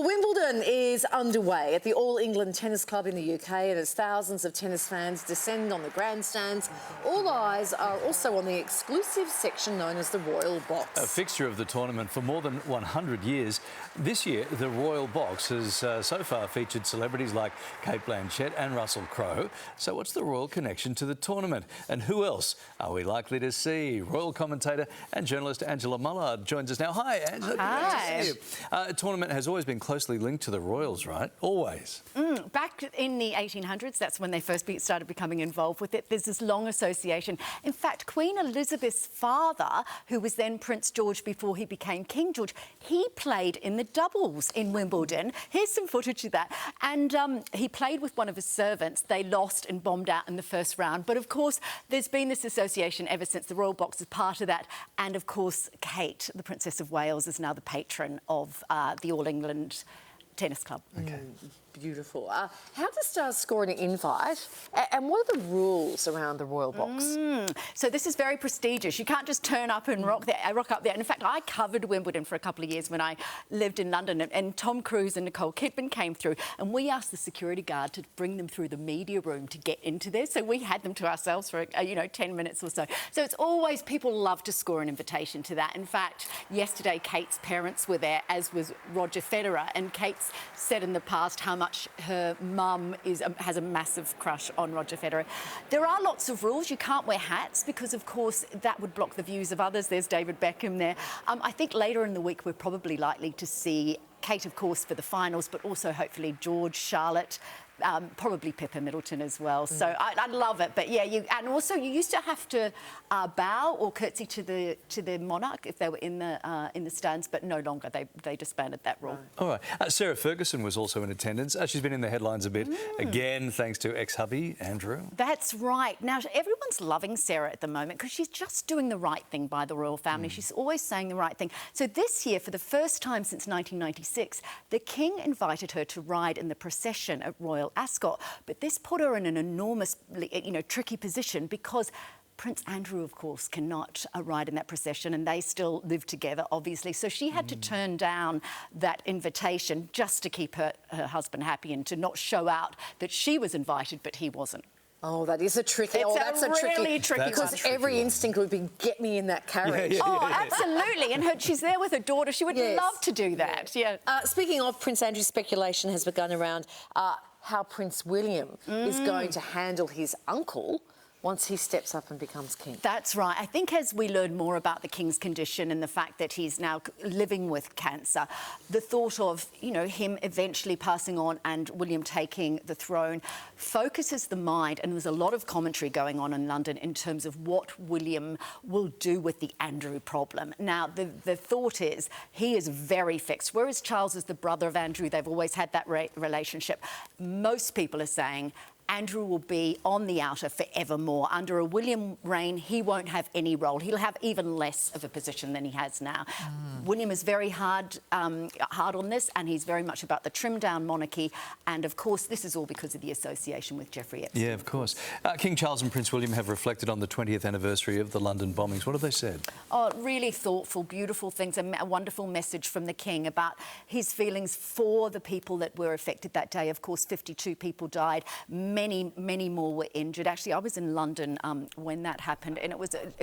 Wimbledon is underway at the All England Tennis Club in the UK, and as thousands of tennis fans descend on the grandstands, all eyes are also on the exclusive section known as the Royal Box. A fixture of the tournament for more than 100 years. This year, the Royal Box has so far featured celebrities like Kate Blanchett and Russell Crowe. So what's the royal connection to the tournament? And who else are we likely to see? Royal commentator and journalist Angela Mollard joins us now. Hi, Angela. Hi. Good to see you. A tournament has always been closely linked to the royals, right? Always. Back in the 1800s, that's when they first started becoming involved with it. There's this long association. In fact, Queen Elizabeth's father, who was then Prince George before he became King George, he played in the doubles in Wimbledon. Here's some footage of that. And he played with one of his servants. They lost and bombed out in the first round. But of course, there's been this association ever since. The Royal Box is part of that. And of course, Kate, the Princess of Wales, is now the patron of the All England Tennis Club. Okay. Beautiful. How does stars score an invite? And what are the rules around the Royal Box? So this is very prestigious. You can't just turn up and rock up there. And in fact, I covered Wimbledon for a couple of years when I lived in London, and Tom Cruise and Nicole Kidman came through, and we asked the security guard to bring them through the media room to get into there. So we had them to ourselves for 10 minutes or so. So it's always, people love to score an invitation to that. In fact, yesterday Kate's parents were there, as was Roger Federer, and Kate's said in the past how much her mum has a massive crush on Roger Federer. There are lots of rules. You can't wear hats because, of course, that would block the views of others. There's David Beckham there. I think later in the week we're probably likely to see Kate, of course, for the finals, but also hopefully George, Charlotte, probably Pippa Middleton as well. So I love it. But yeah, and also you used to have to bow or curtsy to the monarch if they were in the stands, but no longer. They disbanded that rule. All right. Sarah Ferguson was also in attendance. She's been in the headlines a bit again, thanks to ex-hubby Andrew. That's right. Now everyone's loving Sarah at the moment because she's just doing the right thing by the royal family. She's always saying the right thing. So this year, for the first time since 1996, the King invited her to ride in the procession at Royal Ascot, but this put her in an enormously, tricky position because Prince Andrew, of course, cannot ride in that procession, and they still live together, obviously. So she had to turn down that invitation just to keep her husband happy and to not show out that she was invited, but he wasn't. Oh, that is a tricky... That's a really tricky because every instinct would be, get me in that carriage. Absolutely. And she's there with her daughter. She would love to do that. Yeah. Speaking of Prince Andrew, speculation has begun around how Prince William is going to handle his uncle once he steps up and becomes king. That's right. I think as we learn more about the King's condition and the fact that he's now living with cancer, the thought of, him eventually passing on and William taking the throne focuses the mind, and there's a lot of commentary going on in London in terms of what William will do with the Andrew problem. Now, the thought is he is very fixed. Whereas Charles is the brother of Andrew, they've always had that relationship. Most people are saying Andrew will be on the outer forevermore. Under a William reign, he won't have any role. He'll have even less of a position than he has now. William is very hard on this, and he's very much about the trimmed-down monarchy. And, of course, this is all because of the association with Jeffrey Epstein. Yeah, of course. King Charles and Prince William have reflected on the 20th anniversary of the London bombings. What have they said? Oh, really thoughtful, beautiful things. A wonderful message from the King about his feelings for the people that were affected that day. Of course, 52 people died. Many more were injured. Actually, I was in London when that happened, and it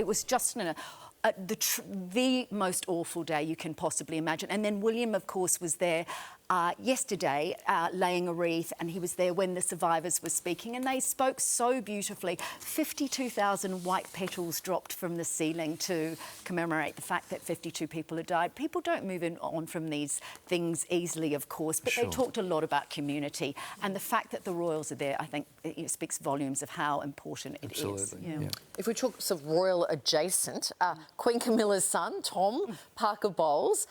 was just the most awful day you can possibly imagine. And then William, of course, was there yesterday laying a wreath, and he was there when the survivors were speaking, and they spoke so beautifully. 52,000 white petals dropped from the ceiling to commemorate the fact that 52 people had died. People don't move on from these things easily, of course, but they talked a lot about community, and the fact that the royals are there, I think, it speaks volumes of how important it is. Yeah. If we talk sort of royal adjacent, Queen Camilla's son, Tom Parker Bowles,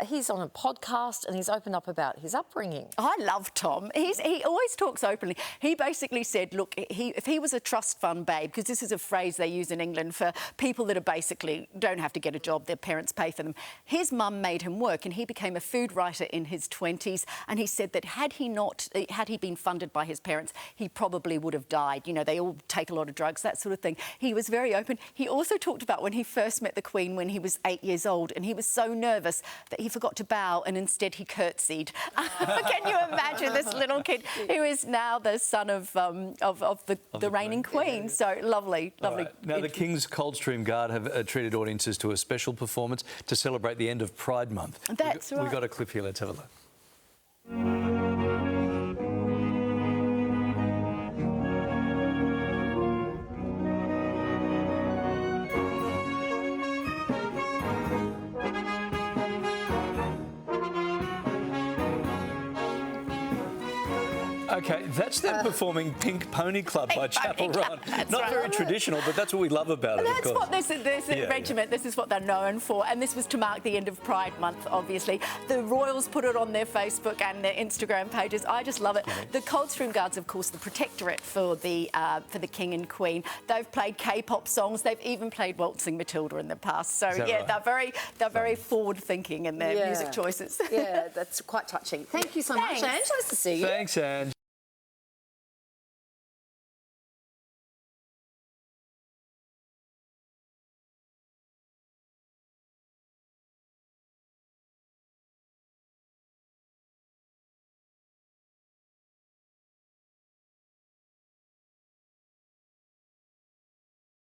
he's on a podcast and he's opened up about his upbringing. I love Tom. He always talks openly. He basically said, look, if he was a trust fund babe, because this is a phrase they use in England for people that are basically don't have to get a job, their parents pay for them. His mum made him work, and he became a food writer in his 20s, and he said that had he been funded by his parents, he probably would have died. They all take a lot of drugs, that sort of thing. He was very open. He also talked about when he first met the Queen when he was 8 years old, and he was so nervous that he forgot to bow, and instead he curtsied maid. Can you imagine this little kid who is now the son of the reigning queen? So lovely. Right. Now, the King's Coldstream Guard have treated audiences to a special performance to celebrate the end of Pride Month. That's right. We've got a clip here. Let's have a look. OK, that's them performing Pink Pony Club by Chapel Run. Not very traditional, but that's what we love about it, That's of course. what this regiment, this is what they're known for. And this was to mark the end of Pride Month, obviously. The Royals put it on their Facebook and their Instagram pages. I just love it. The Coldstream Guards, of course, the protectorate for the King and Queen. They've played K-pop songs. They've even played Waltzing Matilda in the past. So, yeah, right? they're very forward-thinking in their music choices. Yeah, that's quite touching. Thank you so much, Ange. Nice to see you. Thanks, Ange.